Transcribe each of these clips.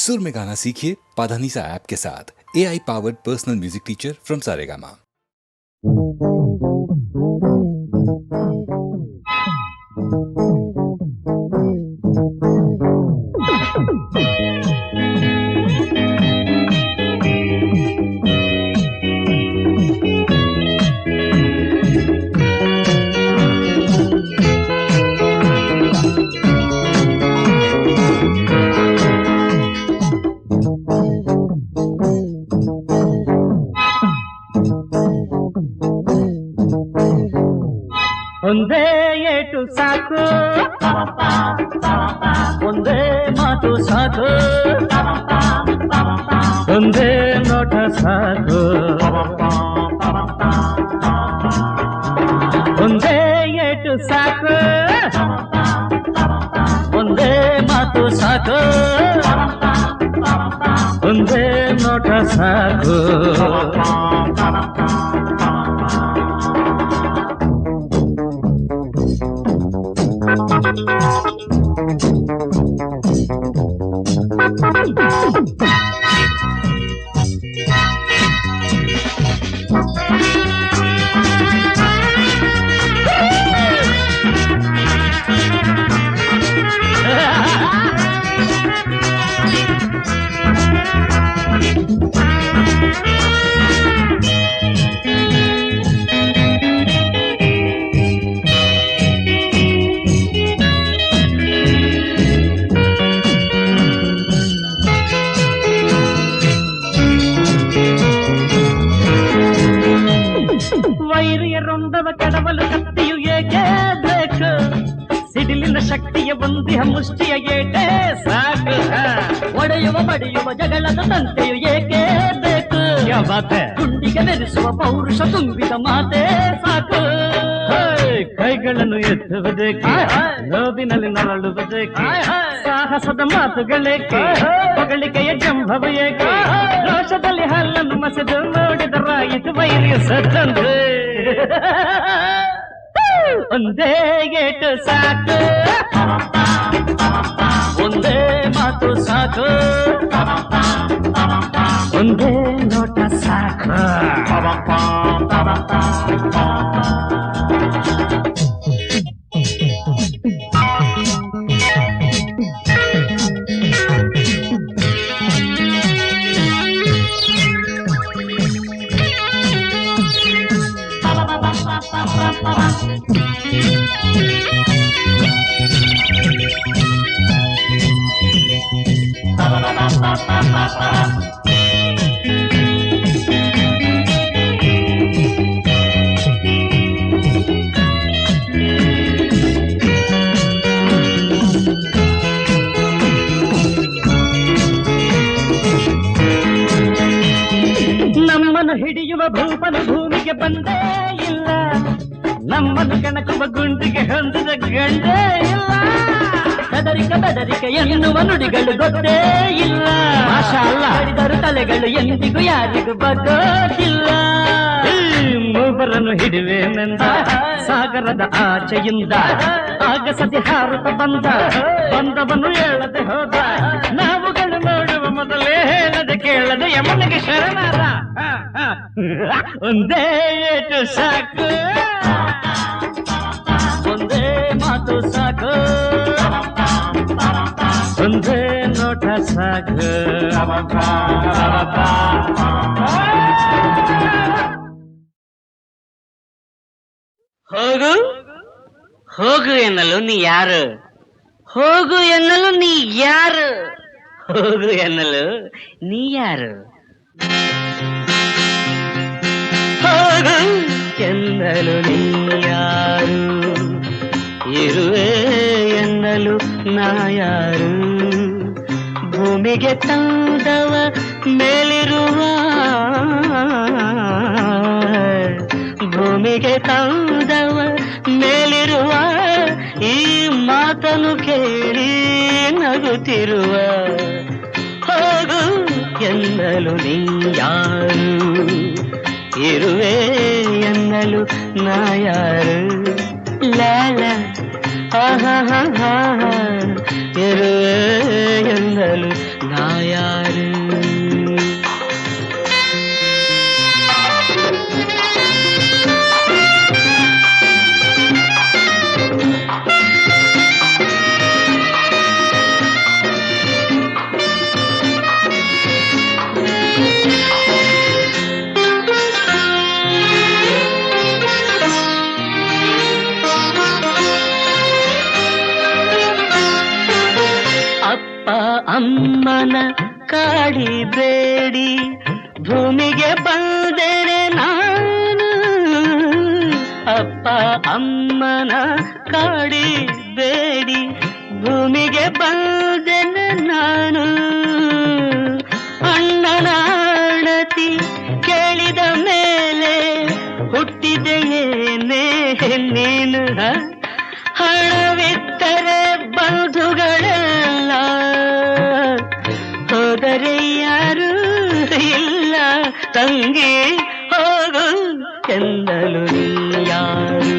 सुर में गाना सीखिए पाधानीसा ऐप के साथ। AI powered personal music teacher from Saregama. ಒಂದೇ ಏಟು ಸಾಕು, ಒಂದೇ ಮಾತು ಸಾಕು, ಒಂದೇ ನೋಟ ಸಾಕು, ಒಂದೇ ಏಟು ಸಾಕು, ಒಂದೇ ಮಾತು ಸಾಕು, ಒಂದೇ ನೋಟ ಸಾಕು. ವೈರಿಯರೊಂದವ ಕೆಡವಲು ಕತ್ತಿಯು ಏಕೆ ಬೇಕು, ಸಿಡಿಲಿನ ಶಕ್ತಿಯ ಒಂದಿಹ ಮುಷ್ಟಿಯ ಏಕೆ ಸಾಕು, ಒಡೆಯುವ ಬಡಿಯುವ ಜಗಳದ ತಂತೆಯು ಏಕೆ ಬೇಕು, ಗುಂಡಿಗೆ ಬೆರೆಸುವ ಪೌರುಷ ತುಂಬಿದ ಮಾತೆ ಸಾಕು. ಕೈಗಳನ್ನು ಎತ್ತುವುದೇಕೆ, ನೋವಿನಲ್ಲಿ ನರಳುವುದೇಕೆ, ಸಾಹಸದ ಮಾತುಗಳೇಕೆ, ಹೊಗಳಿಕೆಯ ಜಂಭವ ಏಕೆ, ರೋಷದಲ್ಲಿ ಹಲ್ಲನ್ನು ಮಸೆದು ನೋಡಿದರಾಯಿತು ವೈರಿಯ ಸತ್ತಂದ್ರೆ. ಒಂದೇ ಗೇಟು ಸಾಕು, ಒಂದೇ ಮಾತು ಸಾಕು, ಒಂದೇ ನೋಟ ಸಾಕು. ನಮ್ಮನ್ನು ಹಿಡಿಯುವ ಭೂಪನು ಭೂಮಿಗೆ ಬಂದೇ ಇಲ್ಲ, ನಮ್ಮನ್ನು ಕಣಕುವ ಗುಂಡಿಗೆ ಹೊಂದಿದ ಗಂಡೇ ಇಲ್ಲ, ಬೆದರಿಕೆ ಎನ್ನುವ ನುಡಿಗಳು ಗೊತ್ತೇ ಇಲ್ಲ, ಮಾಡಿದರು ತಲೆಗಳು ಎಂದಿಗೂ ಯಾರಿಗೂ ಬಗ್ಗೋದಿಲ್ಲ. ಮೂವರನ್ನು ಹಿಡಿವೆನೆಂದ ಸಾಗರದ ಆಚೆಯಿಂದ ಆಗಸದೆ ಹಾರುತ್ತ ಬಂದವನು ಹೇಳದೆ ಹೋದ, ನಾವುಗಳು ನೋಡುವ ಮೊದಲೇ ಹೇಳದೆ ಕೇಳದೆ ಯಮನಿಗೆ ಶರಣಾದ. ಒಂದೇ ಏಟು ಸಾಕು, ಒಂದೇ ಮಾತು ಸಾಕು, ಒಂದೇ ನೋಟ ಸಾಕು. ಹೋಗು ಹೋಗು ಎನ್ನಲು ನೀ ಯಾರು, ಹೋಗು ಎನ್ನಲು ನೀ ಯಾರು, ಹೋಗು ಎನ್ನಲು ನೀ ಯಾರು, ಹೋಗು ಎನ್ನಲು ನೀ ಯಾರು, ಇರುವೆ ಎನ್ನಲು ನಾ ಯಾರು, ಭೂಮಿಗೆ ತಂದವ ಮೇಲಿರುವ, ಭೂಮಿಗೆ ತಂದವ ಮೇಲಿರುವ, ಈ ಮಾತನು ಕೇಳಿ ನಗುತ್ತಿರುವ, ಹೋಗು ಎನ್ನಲು ನೀ ಯಾರು, ಇರುವೆ ಎನ್ನಲು ನಾ ಯಾರು, ಲಾಲ ಇರುವೆ ಎನ್ನಲು ನಾ ಯಾರು? ಅಮ್ಮನ ಕಾಡಿಬೇಡಿ, ಭೂಮಿಗೆ ಬಂದರೆ ನಾನು. ಅಪ್ಪ ಅಮ್ಮನ ಕಾಡಿಬೇಡಿ, ಭೂಮಿಗೆ ಬಂದೆನೆ ನಾನು. ಅಣ್ಣನ ಅಣತಿ ಕೇಳಿದ ಮೇಲೆ ಹುಟ್ಟಿದೆಯೇನೇ ನೀನು. ಹಣವಿದ್ದರೆ ಬಂಧುಗಳೆಲ್ಲ, ಹೋದರೆ ಯಾರು ಇಲ್ಲ. ತಂಗಿ ಹೋಗು ಎಂದಲು ನೀ ಯಾರು?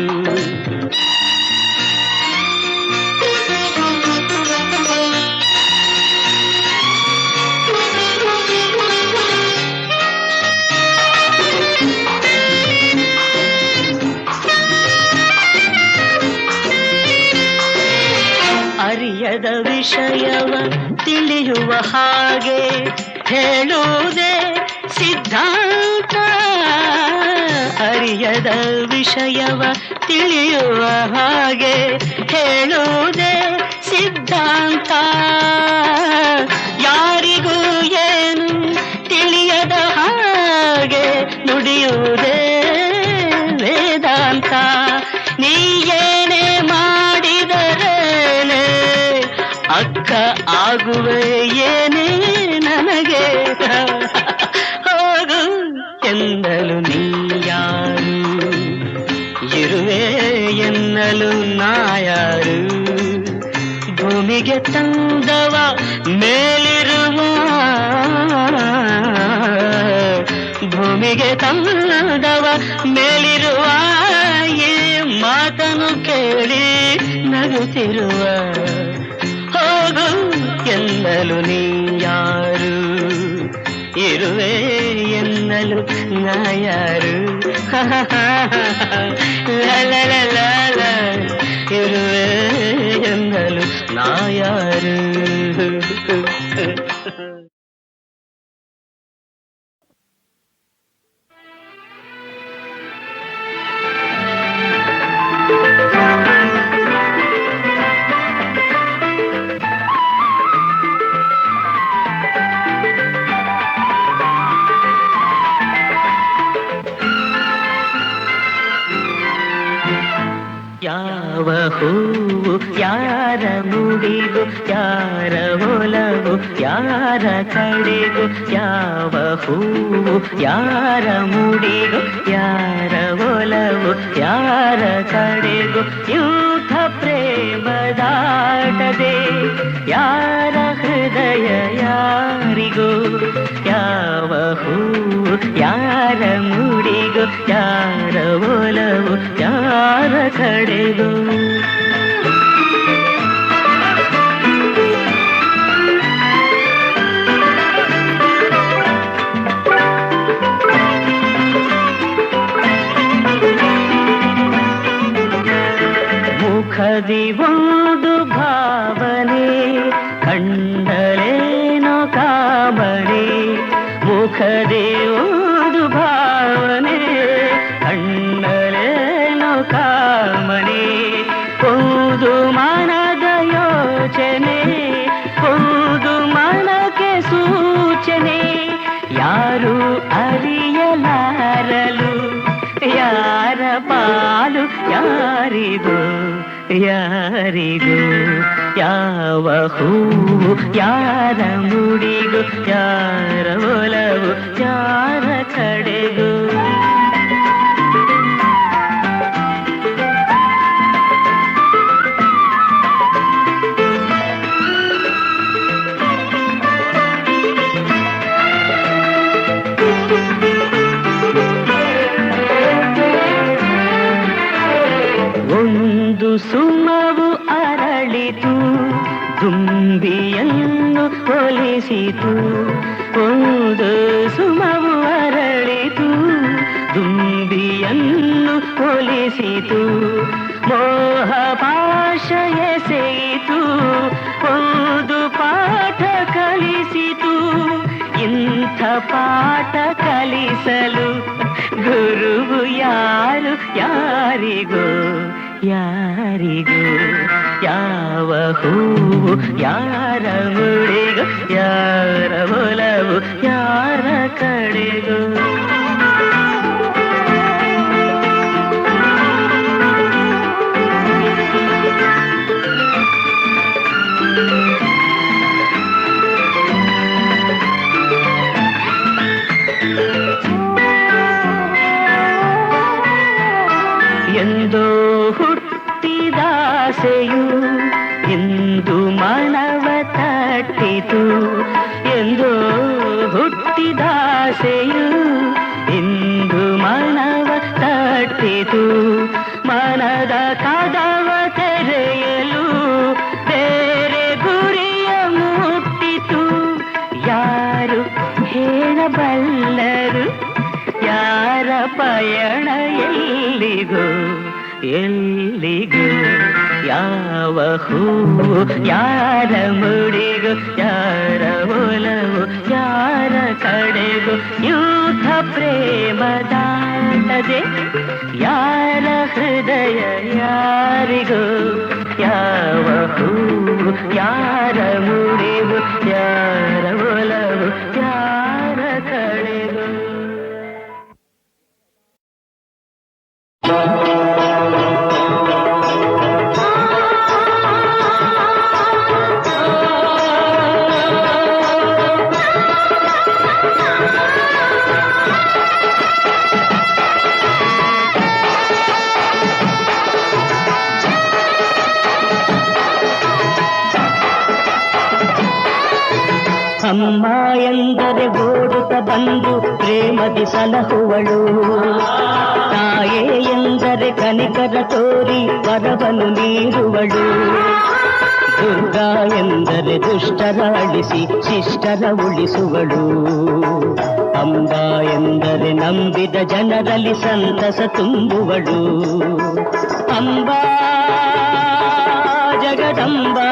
ಅರಿಯದ ವಿಷಯವ ತಿಳಿಯುವ ಹಾಗೆ ಹೇಳುವುದೇ ಸಿದ್ಧಾಂತ. ಅರಿಯದ ವಿಷಯವ ತಿಳಿಯುವ ಹಾಗೆ ಹೇಳುವುದೇ ಸಿದ್ಧಾಂತ. ಯಾರಿಗೂ ಏನು ತಿಳಿಯದ ಹಾಗೆ ನುಡಿಯುವುದೇ ವೇದಾಂತ. ನೀ ಏನೇ ಮಾಡಿದರೇನೆ ಅಕ್ಕ ಆಗುವೆ ಏನೇ ನನಗೆ. ಹೋಗು ಎನ್ನಲು ನೀ ಯಾರು? ಇರುವೆ ಎನ್ನಲು ನಾ ಯಾರು? ಭೂಮಿಗೆ ತಂದವ ಮೇಲಿರುವ, ಭೂಮಿಗೆ ತಂದವ ಮೇಲಿರುವ ಈ ಮಾತನು ಕೇಳಿ ನಗುತ್ತಿರುವ. ಹೋಗು ಎನ್ನಲು ನೀ ಯಾರು? ಇರುವೆ ಎನ್ನಲು ನಾ ಯಾರು? ಲಲಲಲ, ಇರುವೆ ಎನ್ನಲು ನಾ ಯಾರು? ಯಾವ ಹೂವು ಯಾರ ಮುಡಿಗು, ಯಾರ ಒಲವು ಯಾರ ಕಡೆಗೂ. ಯಾವ ಹೂವು ಯಾರ ಮುಡಿಗು, ಯಾರ ಒಲವು ಯಾರ ಕಡೆಗೂ. ಯೂಥ ಪ್ರೇಮದಾಟದೆ ಯಾರ ಹೃದಯ ಯಾರಿಗೂ. ಯಾವ ಹೂವು ಯಾರ ಮುಡಿಗು, ಯಾರ ಒಲವು ಯಾರ ಕಡೆಗೂ. ಮುಖದಿ ಒಂದು ಭಾವನೆ, ಕಂಡಲೇನೋ ಕಾಮನೆ. ಮುಖದಿ ಒಂದು ಭಾವನೆ, ಕಂಡಲೇನೋ ಕಾಮನೆ. ಒಂದು ಮನದ ಯೋಚನೆ, ಒಂದು ಮನಕ್ಕೆ ಸೂಚನೆ. ಯಾರು ಅರಿಯಲಾರಲು, ಯಾರ ಪಾಲು ಯಾರಿಗೂ ಯಾರಿಗೂ. ಯಾವ ಹೂವು ಯಾರ ಮುಡಿಗೂ, ಯಾರ ಒಲವು ಯಾರ ಕಡೆಗೂ. ಒಂದು ಸುಮವು ಅರಳಿತು, ದುಂಬಿಯನ್ನು ಹೋಲಿಸಿತು. ಅರಳಿತು ಒಂದು ಸುಮವು ಅರಳಿತು ದುಂಬಿಯನ್ನು ಒಲಿಸಿತು ಮೋಹ ಪಾಶ ಎಸೆಯಿತು ಒಂದು ಪಾಠ ಕಲಿಸಿತು ಇಂಥ ಪಾಠ ಕಲಿಸಲು ಗುರುವು ಯಾರು ಯಾರಿಗೋ ಯಾರಿಗೋ ಯಾವ ಹೂವು ಯಾರ ಮುಡಿಗೋ ಯಾರ ಒಲವು ಯಾರ ಕಡೆಗೋ ಎಂದೋ ಹುಟ್ಟಿದಾಸೆಯು ಇಂದು ಮನವ ತಟ್ಟಿತು ಎಂದೋ ಹುಟ್ಟಿದಾಸೆಯು ಇಂದು ಮನವ ತಟ್ಟಿತು ಮನದ ಕದವ ತೆರೆಯಲು ಬೇರೆ ಗುರಿಯ ಮುಟ್ಟಿತು ಯಾರು ಹೇಳಬಲ್ಲರು ಯಾರ ಪಯಣ ಎಲ್ಲಿಗೋ ಎಲ್ಲಿಗೋ ಯಾವ ಹೂವು ಯಾರ ಮುಡಿಗೋ ಯಾರ ಒಲವು ಯಾರ ಕಡೆಗೋ ಯೂಥ ಪ್ರೇಮದಾಟದೆ ಯಾರ ಹೃದಯ ಯಾರಿಗೋ ಯಾವ ಹೂವು ಯಾರ ಮುಡಿಗೋ ಯಾರ ಒಲವು ಯಾರ ಕಡೆಗೋ ಅಮ್ಮ ಎಂದರೆ ಓಡುತ್ತ ಬಂದು ಪ್ರೇಮದಿ ಸಲಹುವಳು ತಾಯೇ ಎಂದರೆ ಕನಿಕರ ತೋರಿ ವರವನ್ನು ನೀಡುವಳು ದುರ್ಗಾ ಎಂದರೆ ದುಷ್ಟರ ಅಳಿಸಿ ಶಿಷ್ಟರ ಉಳಿಸುವಳು ಅಂಬ ಎಂದರೆ ನಂಬಿದ ಜನರಲ್ಲಿ ಸಂತಸ ತುಂಬುವಳು ಅಂಬಾ ಜಗದಂಬಾ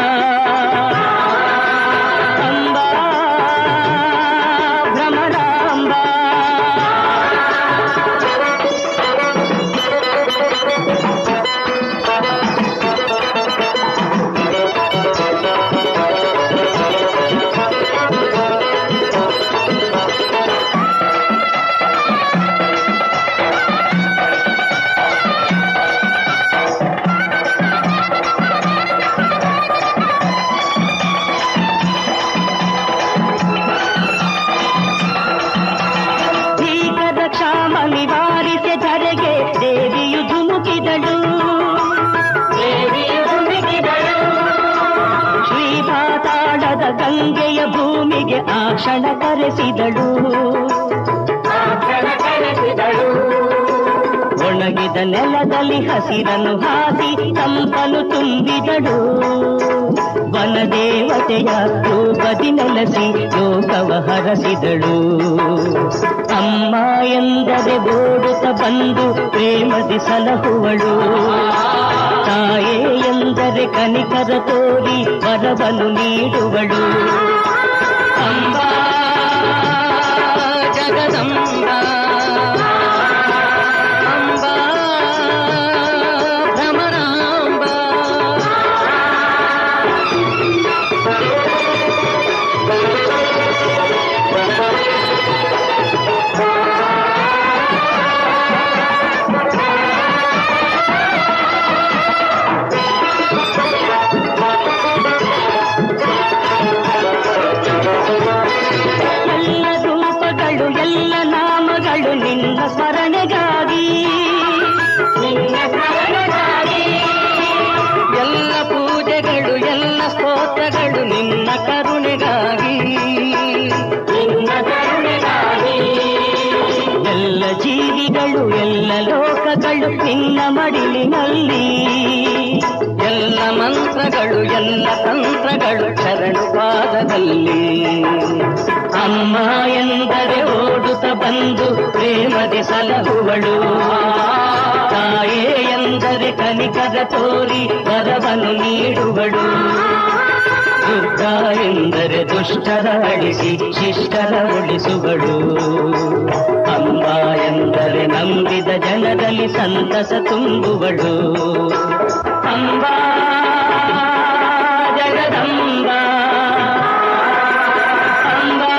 ಗಂಗೆಯ ಭೂಮಿಗೆ ಆ ಕ್ಷಣ ಕರೆಸಿದಳು ಒಣಗಿದ ನೆಲದಲ್ಲಿ ಹಸಿರನ್ನು ಹಾಸಿ ತಂಪನು ತುಂಬಿದಳು ವನದೇವತೆಯ ರೂಪದಿ ನೆಲೆಸಿ ಲೋಕವ ಹರಸಿದಳು ಅಮ್ಮ ಎಂದರೆ ಓಡುತ್ತ ಬಂದು ಪ್ರೇಮದಿ ಸಲಹುವಳು ತಾಯೇ ಎಂದರೆ ಕನಿಕರ ತೋರಿ ವರವನ್ನು ನೀಡುವಳು ಅಂಬಾ ಜಗದಂಬಾ ಅಂಬಾ ಭ್ರಮರಾಂಬಾ ನಿನ್ನ ಸ್ಮರಣೆಗಾಗಿ ಎಲ್ಲ ಪೂಜೆಗಳು ಎಲ್ಲ ಸ್ತೋತ್ರಗಳು ನಿನ್ನ ಕರುಣೆಗಾಗಿ ಎಲ್ಲ ಜೀವಿಗಳು ಎಲ್ಲ ಲೋಕಗಳು ನಿನ್ನ ಮಡಿಲಿನಲ್ಲಿ ಎಲ್ಲ ಮಂತ್ರಗಳು ಎಲ್ಲ ತಂತ್ರಗಳು ಶರಣು ಪಾದದಲ್ಲಿ ಅಮ್ಮ ಎಂದರೆ ಓಡುತ್ತ ಬಂದು ಪ್ರೇಮದಿ ಸಲಹುವಳು, ತಾಯೇ ಎಂದರೆ ಕನಿಕರ ತೋರಿ ವರವನ್ನು ನೀಡುವಳು, ದುರ್ಗಾ ಎಂದರೆ ದುಷ್ಟರ ಅಳಿಸಿ ಶಿಷ್ಟರ ಉಳಿಸುವಳು, ಅಮ್ಮ ಎಂದರೆ ನಂಬಿದ ಜನರಲ್ಲಿ ಸಂತಸ ತುಂಬುವಳು. ಅಂಬಾ ಜಗದಂಬ ಅಂಬಾ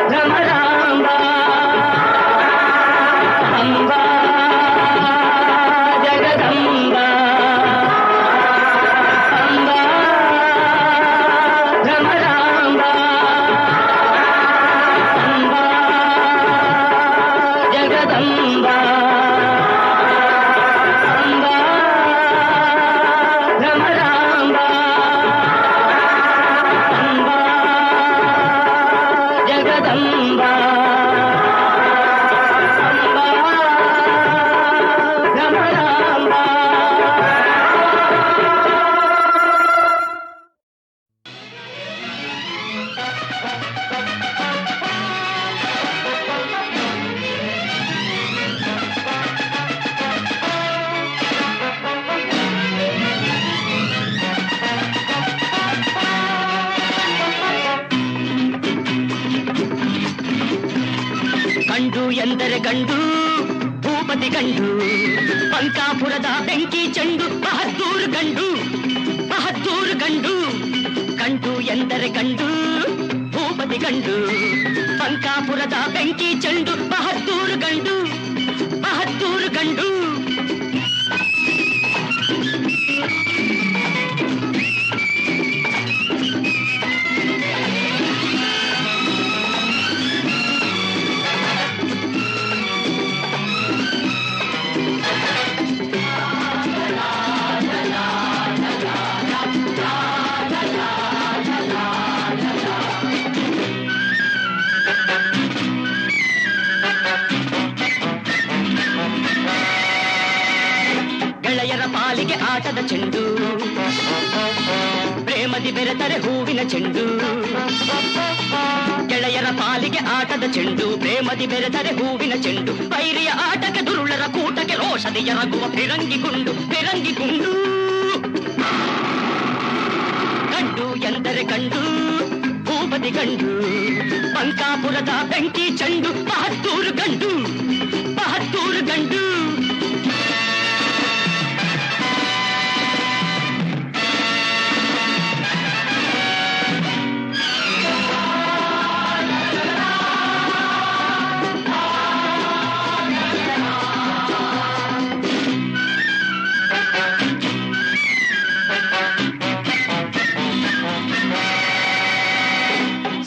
ಭ್ರಮರಾಂಬ ಅಂಬಾ ಜಗದಂಬ ಅಂಬಾ ಭ್ರಮರಾಂಬ ಅಂಬಾ ಜಗದಂಬ ಅಂಬಾ ಭ್ರಮರಾಂಬ ಅಂಬಾ ಜಗದಂಬ ಅಂಬಾ ಭ್ರಮರಾಂಬ. ಗಂಡು ಎಂದರೆ ಗಂಡು ಭೂಪತಿ ಗಂಡು, ಪಂಕಾಪುರದ ಬೆಂಕಿ ಚೆಂಡು ಬಹದ್ದೂರು ಗಂಡು, ಬಹದ್ದೂರು ಗಂಡು. ಗಂಡು ಎಂದರೆ ಗಂಡು ಭೂಪತಿ ಗಂಡು, ಪಂಕಾಪುರದ ಬೆಂಕಿ ಚೆಂಡು ಬಹದ್ದೂರು ಗಂಡು, ಬಹದ್ದೂರು ಗಂಡು. ಗೆಳೆಯರ ಪಾಲಿಗೆ ಆಟದ ಚೆಂಡು, ಪ್ರೇಮದಿ ಬೆರೆತರೆ ಹೂವಿನ ಚೆಂಡು, ಗೆಳೆಯರ ಪಾಲಿಗೆ ಆಟದ ಚೆಂಡು, ಪ್ರೇಮದಿ ಬೆರೆತರೆ ಹೂವಿನ ಚೆಂಡು, ವೈರಿಯ ಆಟಕ್ಕೆ ದುರುಳರ ಕೂಟಕ್ಕೆ ರೋಷದಿ ಎರಗುವ ಫಿರಂಗಿ ಗುಂಡು, ಫಿರಂಗಿ ಗುಂಡು. ಗಂಡು ಎಂದರೆ ಗಂಡು ಭೂಪತಿ ಗಂಡು, ಪಂಕಾಪುರದ ಬೆಂಕಿ ಚೆಂಡು ಬಹದ್ದೂರು ಗಂಡು, ಬಹದ್ದೂರು ಗಂಡು.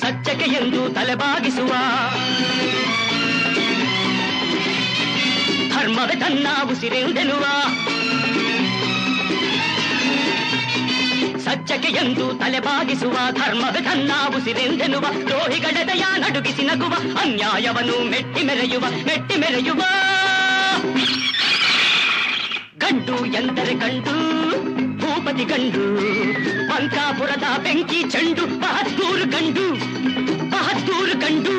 ಸಚ್ಚಕ್ಕೆ ಎಂದು ತಲೆಬಾಗಿಸುವ, ಧರ್ಮವೇ ತನ್ನ ಉಸಿರೆಂದೆನ್ನುವ, ಸಚ್ಚಕ್ಕೆ ಎಂದು ತಲೆಬಾಗಿಸುವ, ಧರ್ಮವೇ ತನ್ನ ಉಸಿರೆಂದೆನ್ನುವ, ದ್ರೋಹಿಗಳ ದಯ ನಡುಗಿಸಿ ನಗುವ, ಅನ್ಯಾಯವನ್ನು ಮೆಟ್ಟಿ ಮೆರೆಯುವ, ಮೆಟ್ಟಿ ಮೆರೆಯುವ. ಗಂಡು ಎಂದರೆ ಗಂಡು ಭೂಪತಿ ಗಂಡು, ಪಂಕಾಪುರದ ಬೆಂಕಿ ಚೆಂಡು ಬಹದ್ದೂರು ಗಂಡು, ಬಹದ್ದೂರು ಗಂಡು.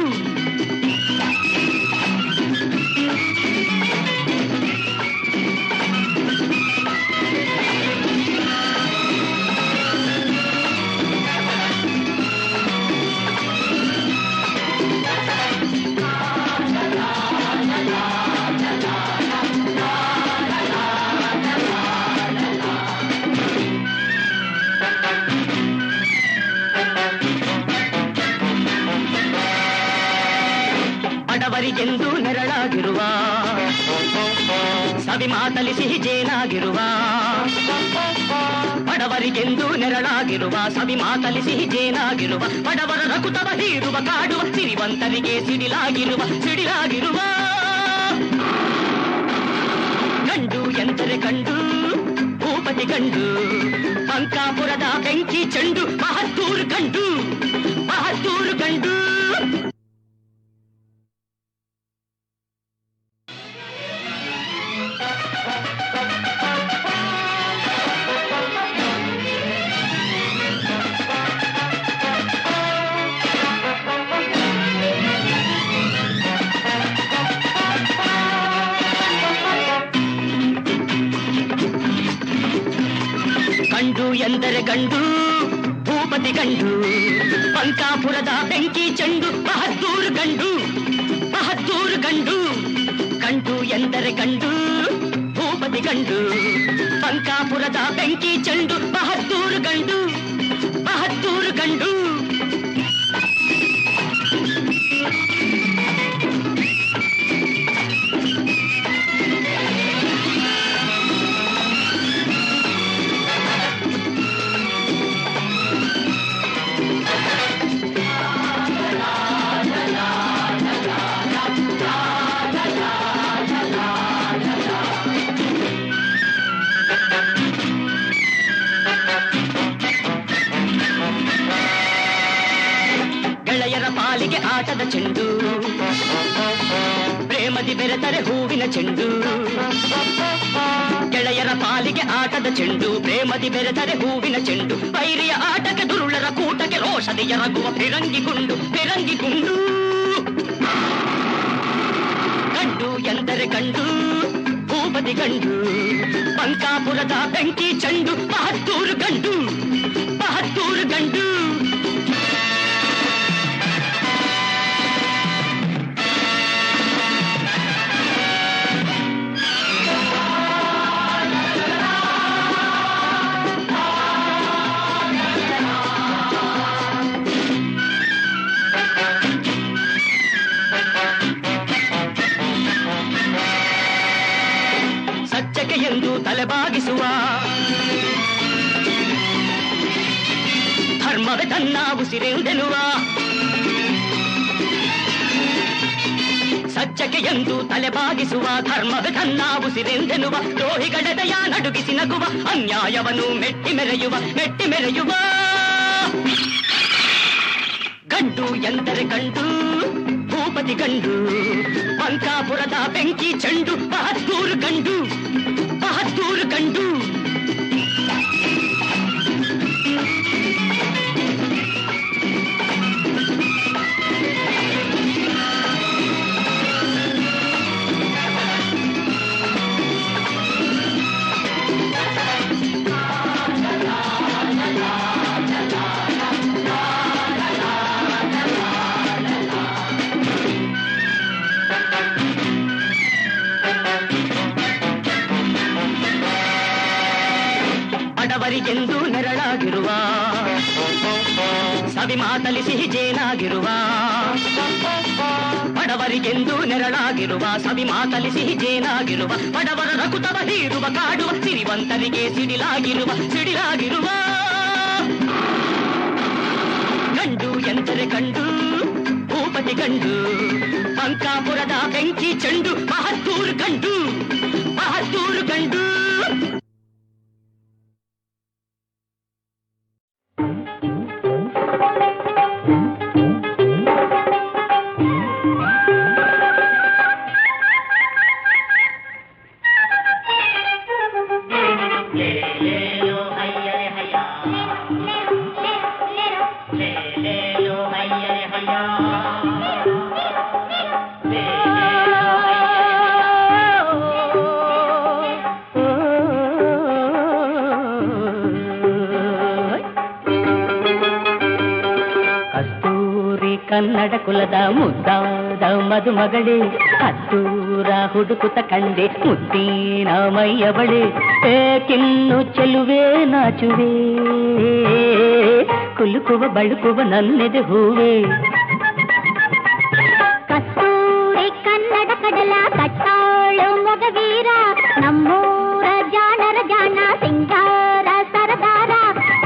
ಬಡವರಿಗೆಂದು ನೆರಳಾಗಿರುವ, ಸವಿ ಮಾತಲಿ ಸಿಹಿ ಜೇನಾಗಿರುವ, ಬಡವರಿಗೆಂದು ನೆರಳಾಗಿರುವ, ಸವಿ ಮಾತಲಿ ಸಿಹಿ ಜೇನಾಗಿರುವ, ಬಡವರ ರಕುತವ ಹೀರುವ, ಕಾಡುವ ಸಿರಿವಂತರಿಗೆ ಸಿಡಿಲಾಗಿರುವ, ಸಿಡಿಲಾಗಿರುವ. ಗಂಡು ಎಂದರೆ ಗಂಡು ಭೂಪತಿ ಗಂಡು, ಪಂಕಾಪುರದ ಬೆಂಕಿ ಚೆಂಡು ಬಹದ್ದೂರು ಗಂಡು, ಬಹದ್ದೂರು ಗಂಡು. ಗಂಡು ಭೂಪತಿ ಗಂಡು ಬಂಕಾಪುರದ ಬೆಂಕಿ ಚೆಂಡು ಬಹದ್ದೂರು ಗಂಡು ಬಹದ್ದೂರು ಗಂಡು ಗಂಡು ಎಂದರೆ ಗಂಡು ಭೂಪತಿ ಗಂಡು ಬಂಕಾಪುರದ ಬೆಂಕಿ ಚೆಂಡು ಬಹದ್ದೂರು ಗಂಡು ಬಹದ್ದೂರು ಗಂಡು ಗೆಳೆಯರ ಪಾಲಿಗೆ ಆಟದ ಚೆಂಡು ಪ್ರೇಮದಿ ಬೆರೆತರೆ ಹೂವಿನ ಚೆಂಡು ಗೆಳೆಯರ ಪಾಲಿಗೆ ಆಟದ ಚೆಂಡು ಪ್ರೇಮದಿ ಬೆರೆತರೆ ಹೂವಿನ ಚೆಂಡು ವೈರಿಯ ಆಟಕ್ಕೆ ದುರುಳರ ಕೂಟಕ್ಕೆ ರೋಷದಿ ಎರಗುವ ಫಿರಂಗಿ ಗುಂಡು ಫಿರಂಗಿ ಗುಂಡು ಗಂಡು ಎಂದರೆ ಗಂಡು ಭೂಪತಿ ಗಂಡು ಬಂಕಾಪುರದ ಬೆಂಕಿ ಚೆಂಡು ಬಹದ್ದೂರು ಗಂಡು ಬಹದ್ದೂರು ಗಂಡು ಸಚ್ಚಕ್ಕೆ ಎಂದು ತಲೆಬಾಗಿಸುವ ಧರ್ಮವೇ ತನ್ನ ಉಸಿರೆಂದೆನುವ ಸಚ್ಚಕ್ಕೆ ಎಂದು ತಲೆಬಾಗಿಸುವ ಧರ್ಮವೇ ತನ್ನ ಉಸಿರೆಂದೆನುವ ದ್ರೋಹಿಗಳೆದೆಯ ನಡುಗಿಸಿ ನಗುವ ಅನ್ಯಾಯವನ್ನು ಮೆಟ್ಟಿ ಮೆರೆಯುವ ಗಂಡು ಎಂದರೆ ಗಂಡು ಭೂಪತಿ ಗಂಡು ಬಂಕಾಪುರದ ಬೆಂಕಿ ಚೆಂಡು ಬಹದ್ದೂರು ಗಂಡು ಬಹದ್ದೂರು ಗಂಡು ಬಡವರಿಗೆಂದು ನೆರಳಾಗಿರುವ ಸವಿ ಮಾತಲಿ ಸಿಹಿ ಜೇನಾಗಿರುವ ಬಡವರಿಗೆಂದು ನೆರಳಾಗಿರುವ ಸವಿ ಮಾತಲಿ ಸಿಹಿ ಜೇನಾಗಿರುವ ಬಡವರ ರಕುತವ ಹೀರುವ ಕಾಡುವ ಸಿರಿವಂತರಿಗೆ ಸಿಡಿಲಾಗಿರುವ ಗಂಡು ಎಂದರೆ ಗಂಡು ಭೂಪತಿ ಗಂಡು ಬಂಕಾಪುರದ ಬೆಂಕಿ ಚೆಂಡು ಬಹದ್ದೂರು ಗಂಡು ಬಹದ್ದೂರು ಗಂಡು ಕನ್ನಡ ಕುಲದ ಮುದ್ದಾದ ಮದುಮಗಳೇ ಹತ್ತೂರ ಹುಡುಕುತ್ತ ಕಂಡೆ ಮುದ್ದಿನ ಮೈಯವಳೆ ಏಕಿನ್ನು ಚೆಲುವೆ ನಾಚುವೆ ಕುಲುಕುವ ಬಳುಕುವ ನನ್ನೆದೆ ಹೂವೆ ಕಸ್ತೂರಿ ಕನ್ನಡ ಕಡಲ ಕಟ್ಟಾಳು ಮೊಗವೀರ ನಮ್ಮೂರ ಜಾಣರ ಜಾಣ ಸಿಂಗಾರ ಸರದಾರ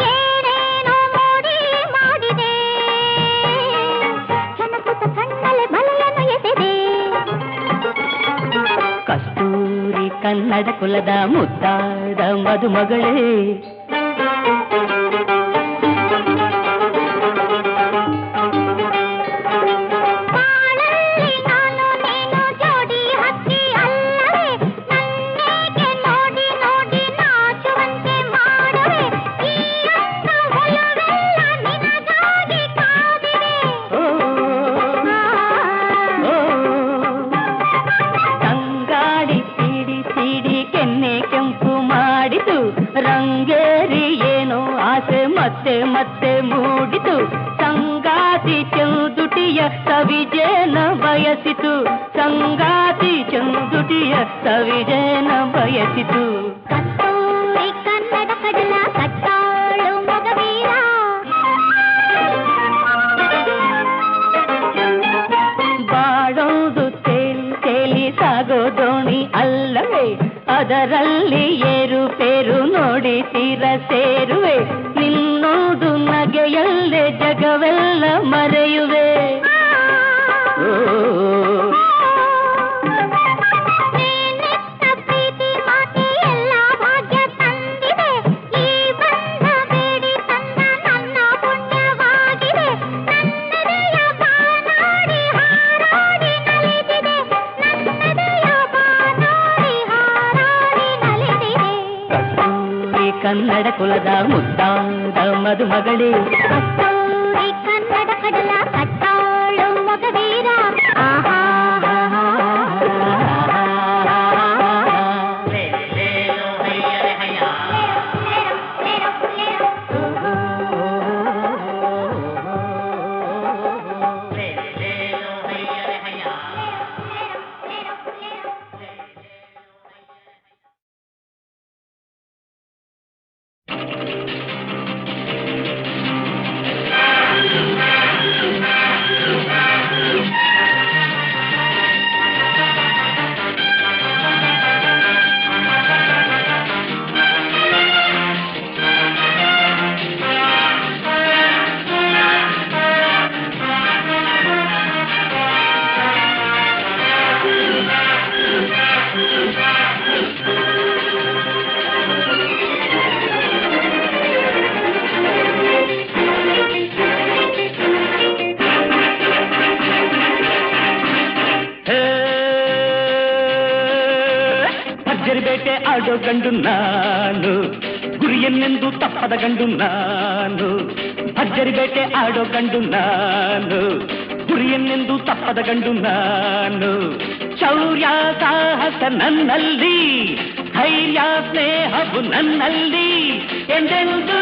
ಏನೇನೋ ಮೋಡಿ ಮಾಡಿದೆ ಚನಕುತ ಕಣ್ಣಲೆ ಬಲೆಯನ್ನು ಎಸೆದೆ ಕಸ್ತೂರಿ ಕನ್ನಡ ಕುಲದ ಮುದ್ದಾದ ಮದುಮಗಳೇ ರಂಗೇ ಸವಿಜೇನ ಬಯಸಿತು ಸಂಗಾತಿ ಚಂದುಟಿಯ ಸವಿಜೇನ ಬಯಸಿತು ಕಸ್ತೂರಿ ಕನ್ನಡ ಕಡಲ ಕಟ್ಟಾಳು ಮೊಗವೀರ ಬಾಳೋದು ತೇಲಿ ತೇಲಿ ಸಾಗೋ ದೋಣಿ ಅಲ್ಲವೇ ಅದರಲ್ಲಿ ಏರುಪೇರು ನೋಡಿ ತೀರ ಸೇರುವೆ ನಿನ್ನೋದು ನಗೆಯಲ್ಲೇ ಜಗವೆಲ್ಲ ಮರೆಯುವೆ ನೀನೆತ್ತ ಪ್ರೀತಿ ಮಾತೆ ಎಲ್ಲ ಭಾಗ್ಯ ತಂದಿದೆ ಈ ಬಂಧ ಬೇಡಿ ತಂದ ನನ್ನ ಪುಣ್ಯವಾಗಿದೆ ನನ್ನದೆಯ ಬಾನಾಡಿ ಹಾರಾಡಿ ನಲಿದಿದೆ ನನ್ನದೆಯ ಬಾನಾಡಿ ಹಾರಾಡಿ ನಲಿದಿದೆ ಕಸ್ತೂರಿ ಕನ್ನಡ ಕುಲದ ಮುದ್ದಾದ ಮದುಮಗಳೇ ಕಸ್ತೂರಿ ಕನ್ನಡ ಕಡಲ ಕಟ್ಟಾಳು ಮೊಗವೀರ ಆಹಾ ಬೇಟೆ ಆಡೋ ಗಂಡು ನಾನು ಗುರಿಯನ್ನೆಂದು ತಪ್ಪದ ಗಂಡು ನಾನು ಭರ್ಜರಿ ಬೇಟೆ ಆಡೋ ಗಂಡು ನಾನು ಗುರಿಯನ್ನೆಂದು ತಪ್ಪದ ಗಂಡು ನಾನು ಶೌರ್ಯ ಸಾಹಸ ನನ್ನಲ್ಲಿ ಧೈರ್ಯ ಸ್ನೇಹವು ನನ್ನಲ್ಲಿ ಎಂದೆಂದು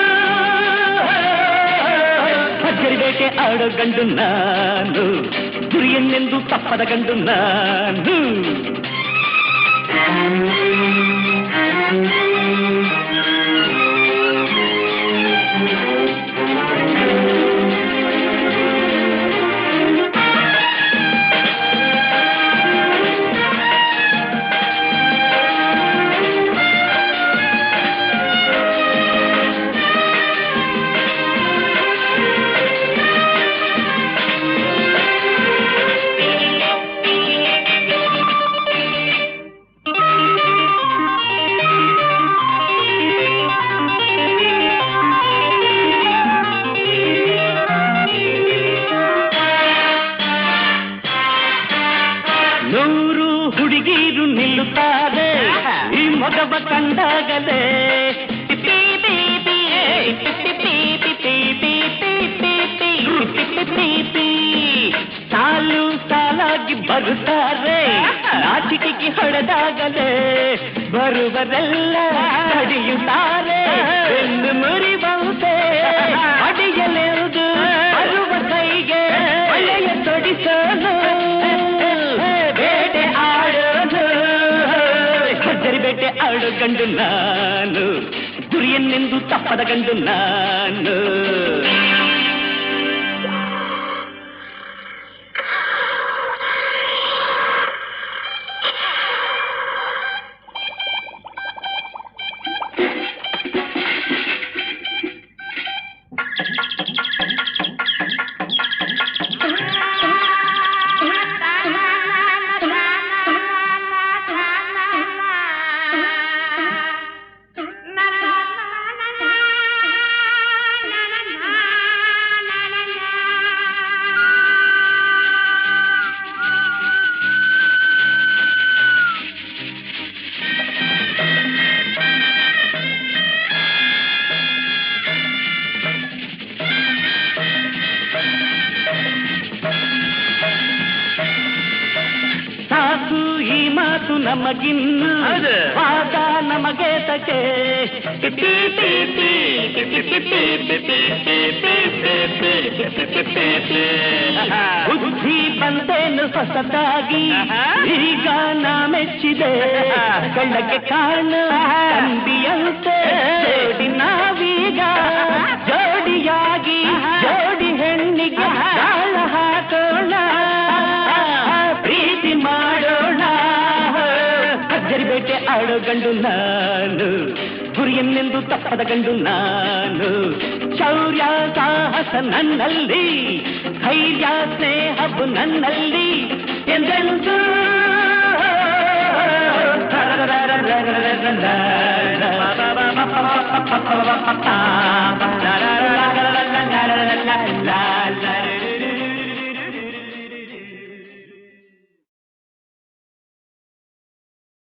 ಭರ್ಜರಿ ಬೇಟೆ ಆಡೋ ಗಂಡು ನಾನು ಗುರಿಯನ್ನೆಂದು ತಪ್ಪದ ಗಂಡು ನಾನು ಕಂಡಾಗಲೇ ಸಾಲು ಸಾಲಾಗಿ ಬರುತ್ತಾರೆ ನಾಚಿಕೆಗೆ ಹೊಡೆದಾಗಲೇ ಬರುವರೆಲ್ಲ ನಡೆಯುತ್ತಾರೆ ಬೆನ್ನು ಮುರಿವಂತೆ ಅಡಿಯಲೆವುದು ಬರುವ ಕೈಗೆ ಒಳ್ಳೆಯ ತೊಡಿಸೋನು ಬೇಟೆ ಆಡೋನು ಭರ್ಜರಿ ಬೇಟೆ ಆಡೋ ಗಂಡು ನಾನು ಗುರಿಯನ್ನೆಂದು ತಪ್ಪದ ಗಂಡು ನಾನು ನಮಗಿನ್ನು ಆಗ ನಮಗೆ ತಕೆ ಹುಚ್ಚ ಬಲು ಹೊಸದಾಗಿ ಈಗ ನಾ ಮೆಚ್ಚಿದೆ ಕಳ್ಳಕ್ಕೆ ಕಾಣ ತಂಬಿಯಂತೆ ಜೋಡಿ ನಾವೀಗ ಜೋಡಿಯಾಗಿ ಜೋಡಿ ಹೆಣ್ಣಿಗೆ ಗಾಳ ಹಾಕೋಣ ಪ್ರೀತಿ ಮಾಡೋಣ ಭರ್ಜರಿ ಬೇಟೆ ಆಡೋ ಗಂಡು ನಾನು ಗುರಿಯನ್ನೆಂದು ತಪ್ಪದ ಗಂಡು ನಾನು ಶೌರ್ಯ ಸಾಹಸ ನನ್ನಲ್ಲಿ ಧೈರ್ಯ ಸ್ನೇಹವು ನನ್ನಲ್ಲಿ ಎಂದೆಂದು